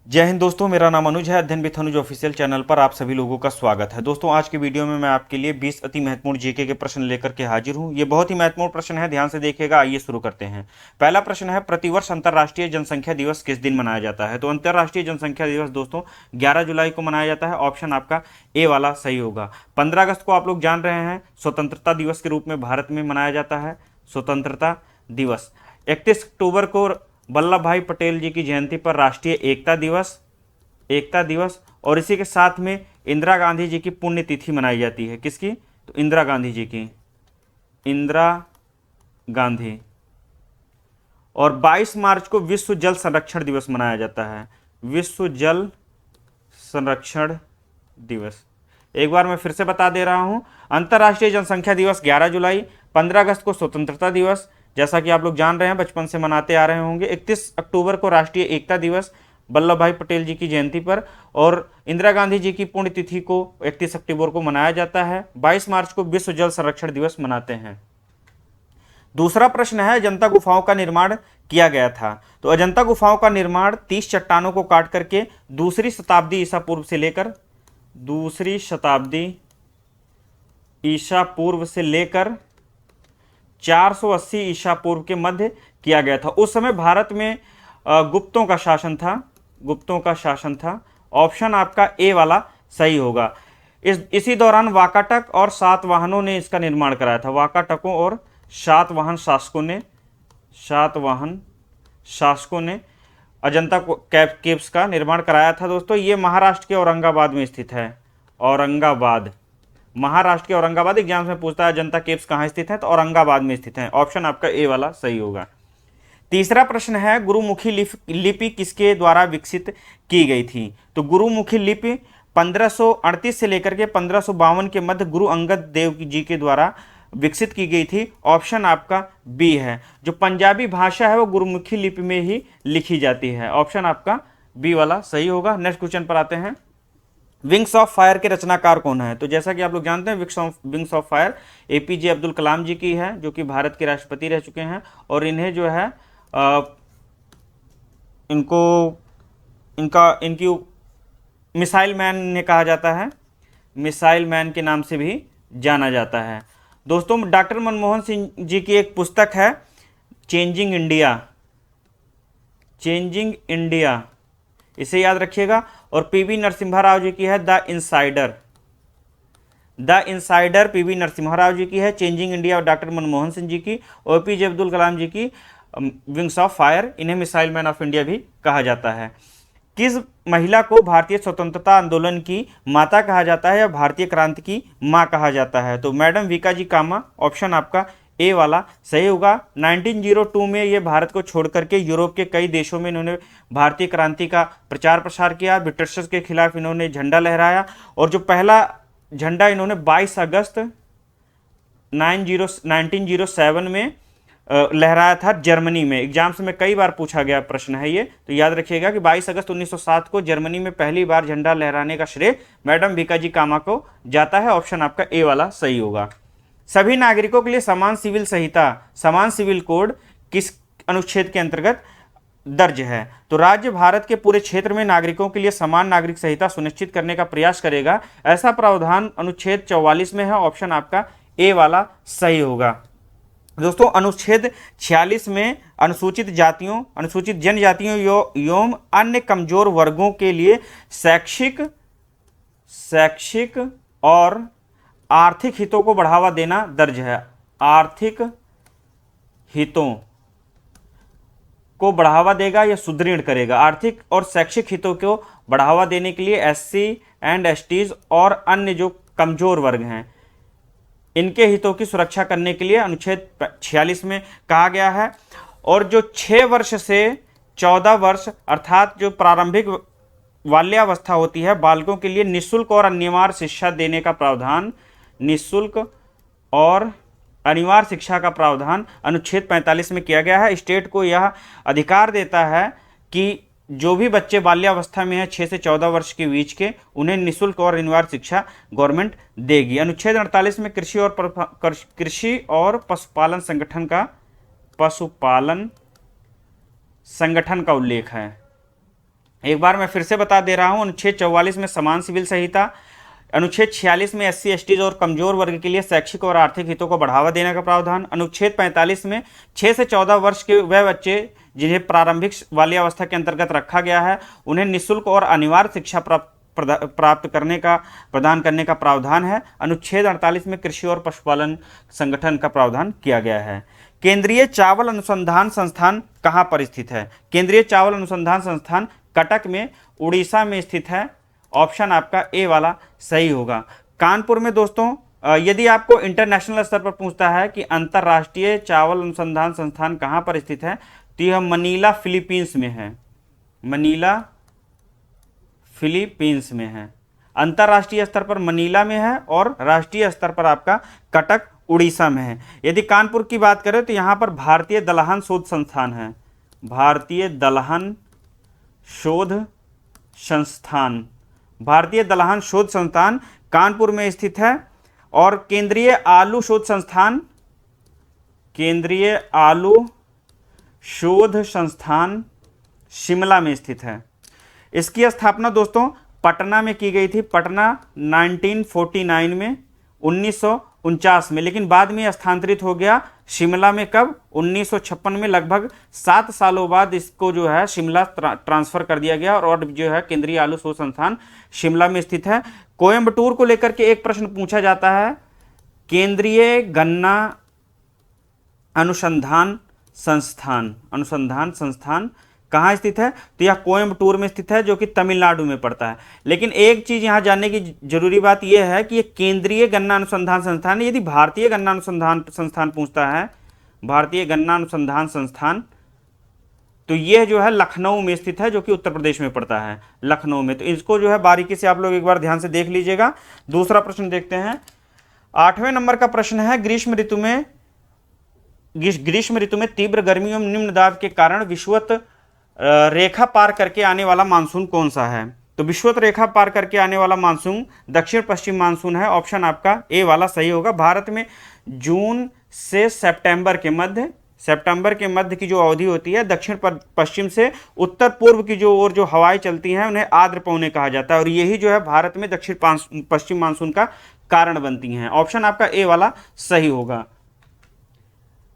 जय हिंद दोस्तों, मेरा नाम अनुज है। अध्ययन विथ अनुज ऑफिशियल चैनल पर आप सभी लोगों का स्वागत है। दोस्तों, आज के वीडियो में मैं आपके लिए 20 अति महत्वपूर्ण जीके के प्रश्न लेकर के हाजिर हूं। ये बहुत ही महत्वपूर्ण प्रश्न है, ध्यान से देखिएगा। आइए शुरू करते हैं। पहला प्रश्न है, प्रतिवर्ष अंतर्राष्ट्रीय जनसंख्या दिवस किस दिन मनाया जाता है? तो अंतर्राष्ट्रीय जनसंख्या दिवस दोस्तों 11 जुलाई को मनाया जाता है। ऑप्शन आपका ए वाला सही होगा। 15 अगस्त को आप लोग जान रहे हैं स्वतंत्रता दिवस के रूप में भारत में मनाया जाता है स्वतंत्रता दिवस। 31 अक्टूबर को वल्लभ भाई पटेल जी की जयंती पर राष्ट्रीय एकता दिवस और इसी के साथ में इंदिरा गांधी जी की पुण्यतिथि मनाई जाती है। किसकी? तो इंदिरा गांधी जी की, इंदिरा गांधी। और 22 मार्च को विश्व जल संरक्षण दिवस मनाया जाता है, विश्व जल संरक्षण दिवस। एक बार मैं फिर से बता दे रहा हूं, अंतर्राष्ट्रीय जनसंख्या दिवस 11 जुलाई, 15 अगस्त को स्वतंत्रता दिवस, जैसा कि आप लोग जान रहे हैं, बचपन से मनाते आ रहे होंगे। 31 अक्टूबर को राष्ट्रीय एकता दिवस वल्लभ भाई पटेल जी की जयंती पर, और इंदिरा गांधी जी की पुण्यतिथि को 31 अक्टूबर को मनाया जाता है। 22 मार्च को विश्व जल संरक्षण दिवस मनाते हैं। दूसरा प्रश्न है, अजंता गुफाओं का निर्माण किया गया था। तो अजंता गुफाओं का निर्माण 30 चट्टानों को काट करके दूसरी शताब्दी ईसा पूर्व से लेकर 480 ईसा पूर्व के मध्य किया गया था। उस समय भारत में गुप्तों का शासन था। ऑप्शन आपका ए वाला सही होगा। इसी दौरान वाकाटक और सातवाहनों ने इसका निर्माण कराया था। वाकाटकों और सातवाहन शासकों ने अजंता केव्स का निर्माण कराया था। दोस्तों, ये महाराष्ट्र के औरंगाबाद में स्थित है। महाराष्ट्र के औरंगाबाद एग्जाम्स में पूछता है अजंता केव्स कहाँ स्थित है, तो औरंगाबाद में स्थित है। ऑप्शन आपका ए वाला सही होगा। तीसरा प्रश्न है, गुरुमुखी लिपि किसके द्वारा विकसित की गई थी? तो गुरुमुखी लिपि 1538 से लेकर के 1552 के मध्य गुरु अंगद देव जी के द्वारा विकसित की गई थी। ऑप्शन आपका बी है। जो पंजाबी भाषा है वो गुरुमुखी लिपि में ही लिखी जाती है। ऑप्शन आपका बी वाला सही होगा। नेक्स्ट क्वेश्चन पर आते हैं, विंग्स ऑफ फायर के रचनाकार कौन है? तो जैसा कि आप लोग जानते हैं, wings of fire APJ Abdul Kalam ji की है, जो कि भारत के राष्ट्रपति रह चुके हैं। और इन्हें जो है इनकी मिसाइल मैन ने कहा जाता है, मिसाइल मैन के नाम से भी जाना जाता है। दोस्तों, डॉक्टर मनमोहन सिंह जी की एक पुस्तक है चेंजिंग इंडिया, इसे याद रखिएगा। और पीवी नरसिम्हा राव जी की है the insider PV Narasimha Rao ji की है। Changing India doctor Manmohan Singh ji की। और एपीजे अब्दुल कलाम जी की विंग्स ऑफ फायर, इन्हें मिसाइल मैन ऑफ इंडिया भी कहा जाता है। किस महिला को भारतीय स्वतंत्रता आंदोलन की माता कहा जाता है या भारतीय क्रांति की मां कहा जाता है? तो मैडम विकाजी कामा। ऑप्शन आपका ए वाला सही होगा। 1902 में ये भारत को छोड़ करके यूरोप के कई देशों में इन्होंने भारतीय क्रांति का प्रचार प्रसार किया। ब्रिटिशर्स के खिलाफ इन्होंने झंडा लहराया, और जो पहला झंडा इन्होंने 22 अगस्त 1907 में लहराया था जर्मनी में। एग्जाम्स में कई बार पूछा गया प्रश्न है ये, तो याद रखिएगा कि 22 अगस्त 1907 को जर्मनी में पहली बार झंडा लहराने का श्रेय मैडम भिकाजी कामा को जाता है। ऑप्शन आपका ए वाला सही होगा। सभी नागरिकों के लिए समान सिविल संहिता, समान सिविल कोड किस अनुच्छेद के अंतर्गत दर्ज है? तो राज्य भारत के पूरे क्षेत्र में नागरिकों के लिए समान नागरिक संहिता सुनिश्चित करने का प्रयास करेगा। ऐसा प्रावधान अनुच्छेद 44 में है। ऑप्शन आपका ए वाला सही होगा। दोस्तों, अनुच्छेद 46 में अनुसूचित जनजातियों एवं अन्य कमजोर वर्गों के लिए शैक्षिक और आर्थिक हितों को बढ़ावा देना दर्ज है। आर्थिक हितों को बढ़ावा देगा या सुदृढ़ करेगा। आर्थिक और शैक्षिक हितों को बढ़ावा देने के लिए एससी एंड एसटीज और अन्य जो कमजोर वर्ग हैं, इनके हितों की सुरक्षा करने के लिए अनुच्छेद 46 में कहा गया है। और जो 6 वर्ष से 14 वर्ष अर्थात जो प्रारंभिक बाल्यावस्था होती है, बालकों के लिए निःशुल्क और अनिवार्य शिक्षा देने का प्रावधान, निःशुल्क और अनिवार्य शिक्षा का प्रावधान अनुच्छेद 45 में किया गया है। स्टेट को यह अधिकार देता है कि जो भी बच्चे बाल्यावस्था में है 6 से 14 वर्ष के बीच के, उन्हें निःशुल्क और अनिवार्य शिक्षा गवर्नमेंट देगी। अनुच्छेद 48 में कृषि और पशुपालन संगठन का उल्लेख है। एक बार मैं फिर से बता दे रहा हूं, अनुच्छेद 44 में समान सिविल संहिता, अनुच्छेद 46 में SC ST और कमजोर वर्ग के लिए शैक्षिक और आर्थिक हितों को बढ़ावा देने का प्रावधान, अनुच्छेद 45 में 6 से 14 वर्ष के वह बच्चे जिन्हें प्रारंभिक बाल्यावस्था के अंतर्गत रखा गया है उन्हें निःशुल्क और अनिवार्य शिक्षा प्राप्त करने का प्रदान करने का प्रावधान है। अनुच्छेद 48 में कृषि और पशुपालन संगठन का प्रावधान किया गया है। केंद्रीय चावल अनुसंधान संस्थान कहाँ पर स्थित है? केंद्रीय चावल अनुसंधान संस्थान कटक में उड़ीसा में स्थित है। ऑप्शन आपका ए वाला सही होगा। कानपुर में दोस्तों यदि आपको इंटरनेशनल स्तर पर पूछता है कि अंतर्राष्ट्रीय चावल अनुसंधान संस्थान कहाँ पर स्थित है, तो यह मनीला फिलीपींस में है। मनीला फिलीपींस में है। अंतर्राष्ट्रीय स्तर पर मनीला में है और राष्ट्रीय स्तर पर आपका कटक उड़ीसा में है। यदि कानपुर की बात करें तो यहाँ पर भारतीय दलहन शोध संस्थान है। भारतीय दलहन शोध संस्थान, भारतीय दलहन शोध संस्थान कानपुर में स्थित है। और केंद्रीय आलू शोध संस्थान, केंद्रीय आलू शोध संस्थान शिमला में स्थित है। इसकी स्थापना दोस्तों पटना में की गई थी। पटना 1949 में, 1949 में, लेकिन बाद में स्थानांतरित हो गया शिमला में। कब? 1956 में। लगभग 7 सालों बाद इसको जो है शिमला ट्रांसफर कर दिया गया और जो है केंद्रीय आलू शोध संस्थान शिमला में स्थित है। कोयंबटूर को लेकर के एक प्रश्न पूछा जाता है, केंद्रीय गन्ना अनुसंधान संस्थान कहाँ स्थित है? तो यह कोयंबटूर में स्थित है, जो कि तमिलनाडु में पड़ता है। लेकिन एक चीज यहां जानने की जरूरी बात यह है कि यह केंद्रीय गन्ना अनुसंधान संस्थान है। यदि भारतीय गन्ना अनुसंधान संस्थान पूछता है, भारतीय गन्ना अनुसंधान संस्थान, तो यह जो है लखनऊ में स्थित है, जो कि उत्तर प्रदेश में पड़ता है, लखनऊ में। तो इसको जो है बारीकी से आप लोग एक बार ध्यान से देख लीजिएगा। दूसरा प्रश्न देखते हैं। 8वें नंबर का प्रश्न है, ग्रीष्म ऋतु में तीव्र गर्मी एवं निम्न दाब के कारण विषुवत रेखा पार करके आने वाला मानसून कौन सा है? तो विषुवत रेखा पार करके आने वाला मानसून दक्षिण पश्चिम मानसून है। ऑप्शन आपका ए वाला सही होगा। भारत में जून से सितंबर के मध्य की जो अवधि होती है, दक्षिण पश्चिम से उत्तर पूर्व की जो ओर जो हवाएं चलती हैं उन्हें आर्द्र पवने कहा जाता है और यही जो है भारत में दक्षिण पश्चिम मानसून का कारण बनती हैं। ऑप्शन आपका ए वाला सही होगा।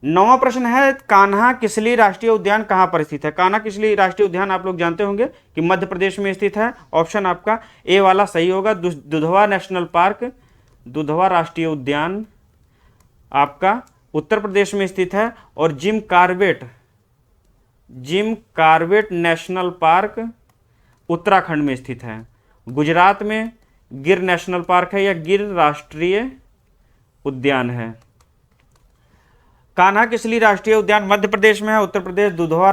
9वां प्रश्न है, कान्हा किसली राष्ट्रीय उद्यान कहां पर स्थित है? कान्हा किसली राष्ट्रीय उद्यान आप लोग जानते होंगे कि मध्य प्रदेश में स्थित है। ऑप्शन आपका ए वाला सही होगा। दुधवा नेशनल पार्क, दुधवा राष्ट्रीय उद्यान आपका उत्तर प्रदेश में स्थित है। और Jim Corbett National Park Uttarakhand में स्थित है। गुजरात में गिर नेशनल पार्क है या गिर राष्ट्रीय उद्यान है। कान्हा किसली राष्ट्रीय उद्यान मध्य प्रदेश में है। उत्तर प्रदेश दुधवा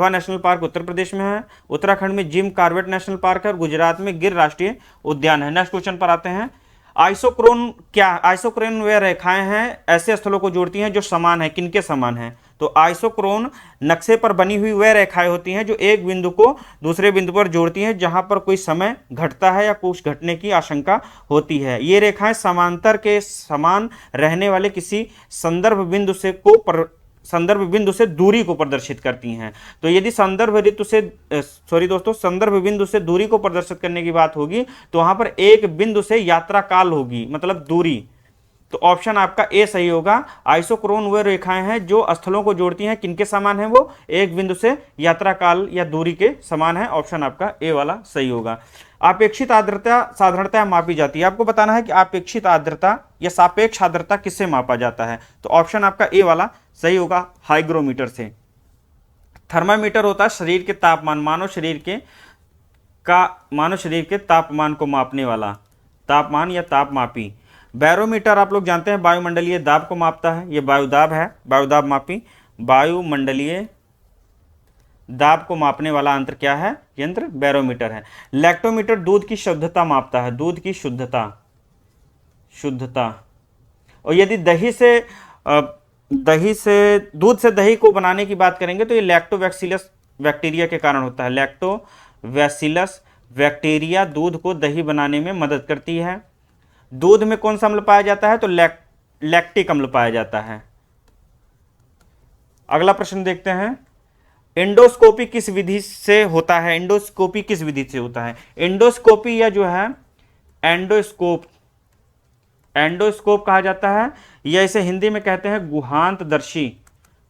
नेशनल पार्क उत्तर प्रदेश में है। उत्तराखंड में जिम कार्बेट नेशनल पार्क है और गुजरात में गिर राष्ट्रीय उद्यान है। नेक्स्ट क्वेश्चन पर आते हैं। आइसोक्रोन क्या? आइसोक्रोन वे रेखाएं हैं ऐसे स्थलों को जोड़ती हैं जो समान है। किनके समान है? तो आइसोक्रोन नक्शे पर बनी हुई वह रेखाएं होती हैं जो एक बिंदु को दूसरे बिंदु पर जोड़ती हैं जहां पर कोई समय घटता है या कुछ घटने की आशंका होती है। ये रेखाएं समांतर के समान रहने वाले किसी संदर्भ बिंदु से दूरी को प्रदर्शित करती हैं। तो यदि संदर्भ बिंदु से दूरी को प्रदर्शित करने की बात होगी तो वहां पर एक बिंदु से यात्रा काल होगी, मतलब दूरी। तो ऑप्शन आपका ए सही होगा। आइसोक्रोन वे रेखाएं हैं जो स्थलों को जोड़ती हैं। किनके समान है? वो एक बिंदु से यात्रा काल या दूरी के समान है। ऑप्शन आपका ए वाला सही होगा। आपेक्षित आर्द्रता साधारणतः मापी जाती है। आपको बताना है कि आपेक्षित आर्द्रता या सापेक्ष आर्द्रता किससे मापा जाता है। तो ऑप्शन आपका ए वाला सही होगा, हाइग्रोमीटर से। थर्मामीटर होता है शरीर के तापमान, मानव शरीर के तापमान को मापने वाला, तापमान या तापमापी। बैरोमीटर आप लोग जानते हैं वायुमंडलीय दाब को मापता है। ये वायुदाब है, वायुदाब मापी। वायुमंडलीय दाब को मापने वाला यंत्र क्या है? यंत्र बैरोमीटर है। लैक्टोमीटर दूध की शुद्धता मापता है, दूध की शुद्धता। और यदि दूध से दही को बनाने की बात करेंगे तो ये लैक्टोबैसिलस बैक्टीरिया के कारण होता है। लैक्टोबैसिलस बैक्टीरिया दूध को दही बनाने में मदद करती है। दूध में कौन सा अम्ल पाया जाता है? तो लैक्टिक अम्ल पाया जाता है। अगला प्रश्न देखते हैं। एंडोस्कोपी किस विधि से होता है? एंडोस्कोपी किस विधि से होता है? एंडोस्कोपी या जो है एंडोस्कोप, एंडोस्कोप कहा जाता है, या इसे हिंदी में कहते हैं गुहांतदर्शी,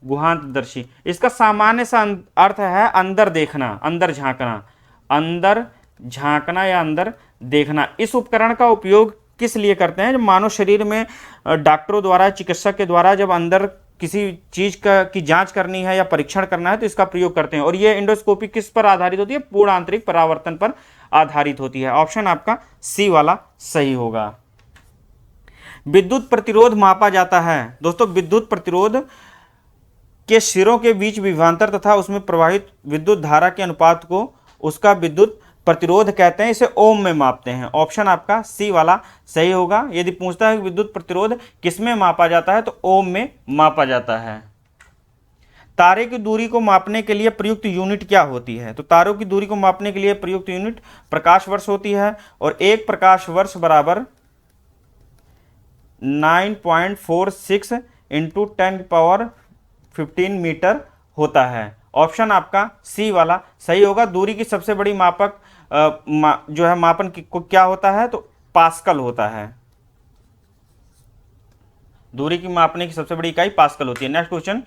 गुहांतदर्शी। इसका सामान्य सा अर्थ है अंदर देखना, अंदर झांकना, अंदर झांकना या अंदर देखना। इस उपकरण का उपयोग किस लिए करते हैं? जब मानव शरीर में डॉक्टरों द्वारा, चिकित्सक के द्वारा जब अंदर किसी चीज की जांच करनी है या परीक्षण करना है तो इसका प्रयोग करते हैं। और ये एंडोस्कोपी किस पर आधारित होती है? पूर्ण आंतरिक परावर्तन पर आधारित होती है। ऑप्शन आपका सी वाला सही होगा। विद्युत प्रतिरोध मापा जाता है। दोस्तों, विद्युत प्रतिरोध के सिरों के बीच विभवांतर तथा उसमें प्रवाहित विद्युत धारा के अनुपात को उसका विद्युत प्रतिरोध कहते हैं। इसे ओम में मापते हैं। ऑप्शन आपका सी वाला सही होगा। यदि पूछता है कि विद्युत प्रतिरोध किसमें मापा जाता है तो ओम में मापा जाता है। तारे की दूरी को मापने के लिए प्रयुक्त यूनिट क्या होती है? तो तारों की दूरी को मापने के लिए प्रयुक्त यूनिट प्रकाश वर्ष होती है, और एक प्रकाश वर्ष बराबर 9.46 इंटू 10⁻15 मीटर होता है। ऑप्शन आपका सी वाला सही होगा। दूरी की सबसे बड़ी मापक जो है मापन को क्या होता है तो पास्कल होता है। दूरी की मापने की सबसे बड़ी इकाई पास्कल होती है। नेक्स्ट क्वेश्चन,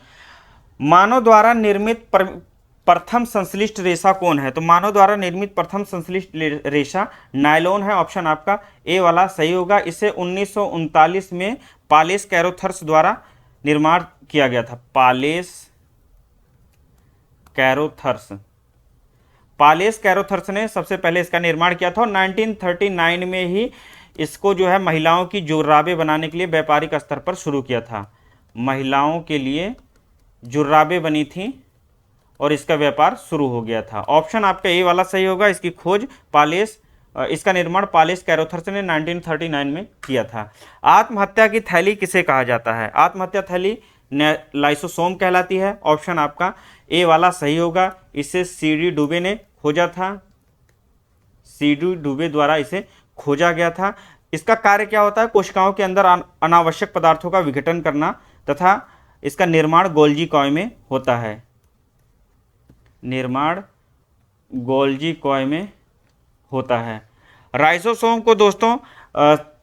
मानव द्वारा निर्मित प्रथम संश्लिष्ट रेशा कौन है? तो मानव द्वारा निर्मित प्रथम संश्लिष्ट रेशा नायलॉन है। ऑप्शन आपका ए वाला सही होगा। इसे 1939 में पालेस कैरोथर्स द्वारा निर्माण किया गया था। पालेस कैरोथर्स ने सबसे पहले इसका निर्माण किया था, और 1939 में ही इसको जो है महिलाओं की जुर्राबें बनाने के लिए व्यापारिक स्तर पर शुरू किया था। महिलाओं के लिए जुर्राबें बनी थी और इसका व्यापार शुरू हो गया था। ऑप्शन आपका ए वाला सही होगा। इसकी खोज इसका निर्माण पालेस कैरोथर्स ने 1939 में किया था। आत्महत्या की थैली किसे कहा जाता है? आत्महत्या थैली लाइसोसोम कहलाती है। ऑप्शन आपका ए वाला सही होगा। इसे सीडी डुबे ने खोजा था, सीडी डुबे द्वारा इसे खोजा गया था। इसका कार्य क्या होता है? कोशिकाओं के अंदर अनावश्यक पदार्थों का विघटन करना तथा इसका निर्माण गोल्जी कॉय में होता है। निर्माण गोल्जी कॉय में होता है। राइसोसोम को दोस्तों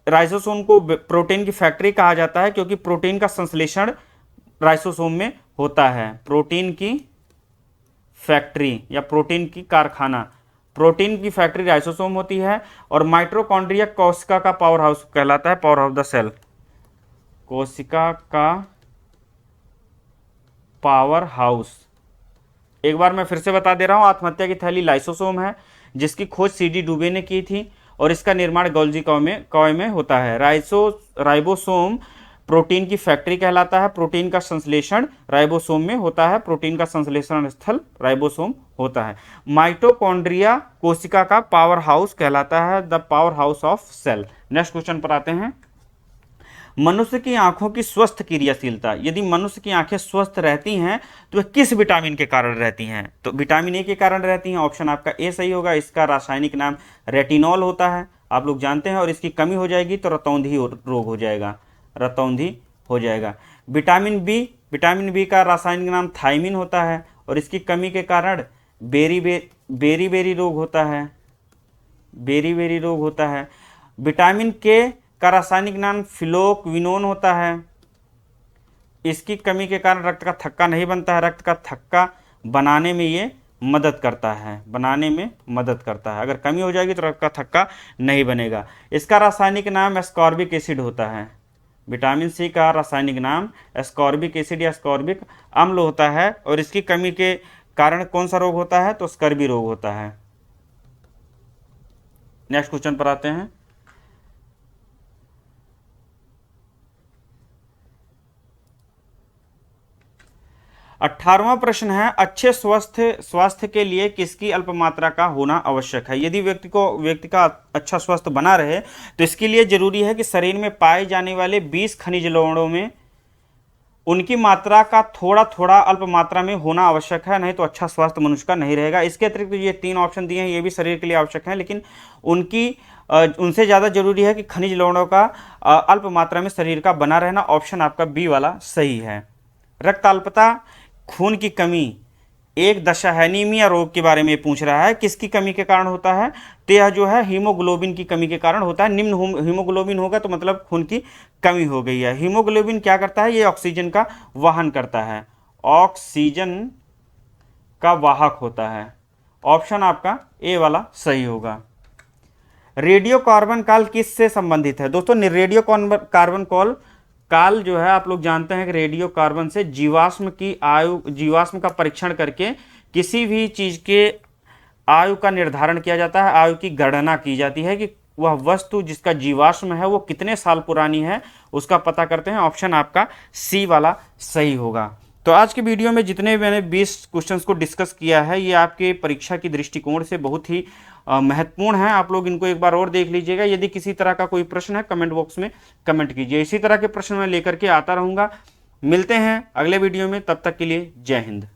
राइसोसोम को प्रोटीन की फैक्ट्री कहा जाता है, क्योंकि प्रोटीन का संश्लेषण राइसोसोम में होता है। प्रोटीन की फैक्ट्री या प्रोटीन की कारखाना, प्रोटीन की फैक्ट्री राइसोसोम होती है। और माइटोकॉन्ड्रिया कोशिका का पावर हाउस कहलाता है, पावर ऑफ द सेल। कोशिका का पावर हाउस। एक बार मैं फिर से बता दे रहा हूं, आत्महत्या की थैली लाइसोसोम है, जिसकी खोज सीडी डुबे ने की थी, और इसका निर्माण गोल्जी कॉय में होता है। राइबोसोम प्रोटीन की फैक्ट्री कहलाता है। प्रोटीन का संश्लेषण राइबोसोम में होता है। प्रोटीन का संश्लेषण स्थल राइबोसोम होता है। माइटोकॉन्ड्रिया कोशिका का पावर हाउस कहलाता है, the power house of cell. Next question पर आते हैं। मनुष्य की आंखों की स्वस्थ क्रियाशीलता। यदि मनुष्य की आंखें स्वस्थ रहती हैं तो वह किस विटामिन के कारण रहती हैं? तो विटामिन ए के कारण रहती हैं। ऑप्शन आपका ए सही होगा। इसका रासायनिक नाम रेटिनॉल होता है, आप लोग जानते हैं, और इसकी कमी हो जाएगी तो रतौंधी रोग हो जाएगा, रतौंधी हो जाएगा। विटामिन बी का रासायनिक नाम थायमिन होता है, और इसकी कमी के कारण बेरी रोग होता है, बेरी रोग होता है। विटामिन के का रासायनिक नाम फिलोक्विनोन होता है। इसकी कमी के कारण रक्त का थक्का नहीं बनता है। रक्त का थक्का बनाने में ये मदद करता है, बनाने में मदद करता है। अगर कमी हो जाएगी तो रक्त का थक्का नहीं बनेगा। इसका रासायनिक नाम एस्कॉर्बिक एसिड होता है। विटामिन सी का रासायनिक नाम एस्कॉर्बिक एसिड या एस्कॉर्बिक अम्ल होता है, और इसकी कमी के कारण कौन सा रोग होता है तो स्कर्वी रोग होता है। नेक्स्ट क्वेश्चन पर आते हैं। 18वां प्रश्न है, अच्छे स्वास्थ्य के लिए किसकी अल्प मात्रा का होना आवश्यक है? यदि व्यक्ति का अच्छा स्वास्थ्य बना रहे तो इसके लिए जरूरी है कि शरीर में पाए जाने वाले 20 खनिज लवणों में उनकी मात्रा का थोड़ा थोड़ा अल्प मात्रा में होना आवश्यक है, नहीं तो अच्छा स्वास्थ्य मनुष्य का नहीं रहेगा। इसके अतिरिक्त ये 3 ऑप्शन दिए हैं, ये भी शरीर के लिए आवश्यक हैं, लेकिन उनसे ज़्यादा जरूरी है कि खनिज लवणों का अल्प मात्रा में शरीर का बना रहना। ऑप्शन आपका बी वाला सही है। रक्त अल्पता, खून की कमी एक दशा एनीमिया रोग के बारे में पूछ रहा है, किसकी कमी के कारण होता है, तो यह जो है हीमोग्लोबिन की कमी के कारण होता है। निम्न हीमोग्लोबिन होगा तो मतलब खून की कमी हो गई है। हीमोग्लोबिन क्या करता है, ये ऑक्सीजन का वहन करता है, ऑक्सीजन का वाहक होता है। ऑप्शन आपका ए वाला सही होगा। रेडियो कार्बन काल किससे संबंधित है दोस्तों? रेडियो कार्बन काल जो है, आप लोग जानते हैं कि रेडियो कार्बन से जीवाश्म की आयु, जीवाश्म का परीक्षण करके किसी भी चीज के आयु का निर्धारण किया जाता है, आयु की गणना की जाती है कि वह वस्तु जिसका जीवाश्म है वो कितने साल पुरानी है, उसका पता करते हैं। ऑप्शन आपका सी वाला सही होगा। तो आज के वीडियो में जितने मैंने 20 क्वेश्चंस को डिस्कस किया है, ये आपके परीक्षा की दृष्टिकोण से बहुत ही महत्वपूर्ण है। आप लोग इनको एक बार और देख लीजिएगा। यदि किसी तरह का कोई प्रश्न है कमेंट बॉक्स में कमेंट कीजिए। इसी तरह के प्रश्न मैं लेकर के आता रहूँगा। मिलते हैं अगले वीडियो में, तब तक के लिए जय हिंद।